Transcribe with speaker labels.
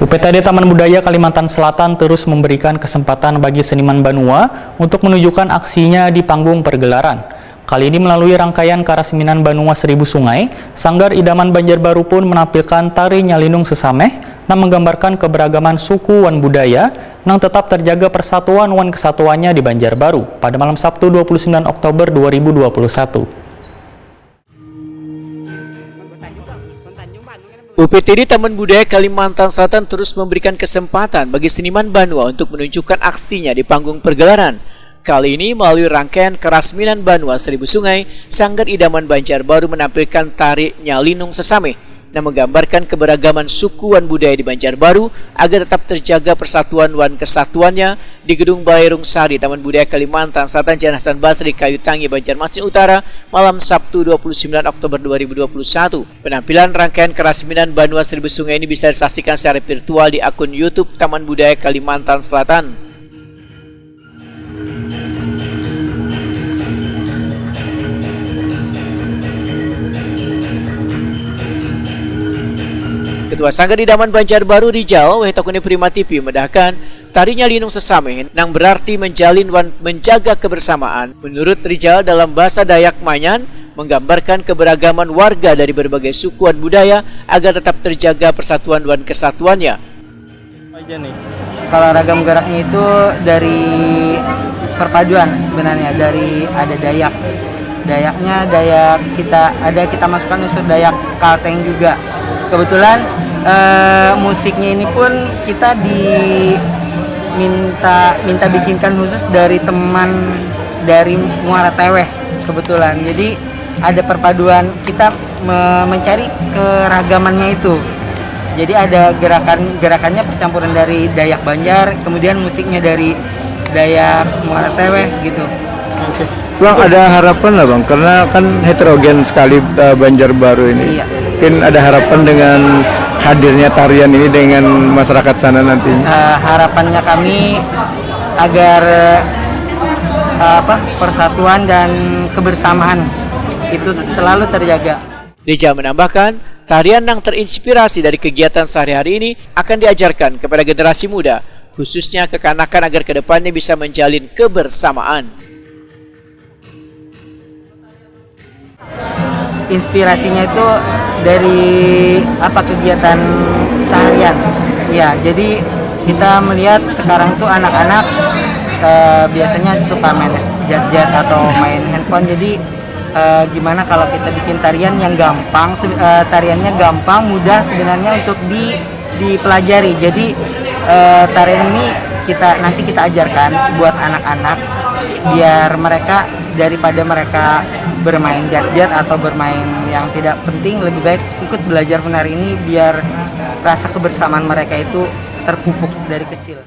Speaker 1: UPTD Taman Budaya Kalimantan Selatan terus memberikan kesempatan bagi seniman Banua untuk menunjukkan aksinya di panggung pergelaran. Kali ini melalui rangkaian Karasminan Banua Seribu Sungai, Sanggar Idaman Banjarbaru pun menampilkan tari Nyalinung Sesameh yang menggambarkan keberagaman suku wan budaya yang tetap terjaga persatuan wan kesatuannya di Banjarbaru pada malam Sabtu 29 Oktober 2021.
Speaker 2: UPTD Taman Budaya Kalimantan Selatan terus memberikan kesempatan bagi seniman Banua untuk menunjukkan aksinya di panggung pergelaran. Kali ini melalui rangkaian Karasminan Banua Seribu Sungai, Sanggar Idaman Banjarbaru menampilkan tari Nyalinung Sesameh yang menggambarkan keberagaman suku wan budaya di Banjarbaru agar tetap terjaga persatuan wan kesatuannya di Gedung Balai Rungsari Taman Budaya Kalimantan Selatan Jalan Hasan Basri, Kayutangi, Banjarmasin Utara malam Sabtu 29 Oktober 2021. Penampilan rangkaian Karasminan Banua Seribu Sungai ini bisa disaksikan secara virtual di akun YouTube Taman Budaya Kalimantan Selatan. Ketua Sanggar Idaman Banjarbaru Rijal, Wehetokune Prima TV, mendahkan tari Nyalinung Sesameh yang berarti menjalin wan menjaga kebersamaan. Menurut Rijal, dalam bahasa Dayak Manyan, menggambarkan keberagaman warga dari berbagai suku dan budaya agar tetap terjaga persatuan wan kesatuannya.
Speaker 3: Kalau ragam geraknya itu dari perpaduan sebenarnya, dari ada Dayaknya Dayak kita masukkan unsur Dayak Kalteng juga. Kebetulan musiknya ini pun kita minta bikinkan khusus dari teman dari Muara Teweh kebetulan. Jadi ada perpaduan, kita mencari keragamannya itu. Jadi ada gerakannya percampuran dari Dayak Banjar, kemudian musiknya dari Dayak Muara Teweh gitu.
Speaker 4: Oke. Bang, ada harapan lah Bang, karena kan heterogen sekali Banjarbaru ini.
Speaker 3: Iya.
Speaker 4: Mungkin ada harapan dengan hadirnya tarian ini dengan masyarakat sana nantinya.
Speaker 3: Harapannya kami agar persatuan dan kebersamaan itu selalu terjaga.
Speaker 2: Rijal menambahkan, tarian yang terinspirasi dari kegiatan sehari-hari ini akan diajarkan kepada generasi muda, khususnya kekanakan agar kedepannya bisa menjalin kebersamaan.
Speaker 3: Inspirasinya itu dari kegiatan seharian. Ya, jadi kita melihat sekarang tuh anak-anak biasanya suka main gadget atau main handphone. Jadi gimana kalau kita bikin tarian yang gampang, tariannya gampang, mudah sebenarnya untuk dipelajari. Jadi tarian ini nanti kita ajarkan buat anak-anak biar mereka daripada mereka bermain gadget atau bermain yang tidak penting, lebih baik ikut belajar menari ini biar rasa kebersamaan mereka itu terpupuk dari kecil.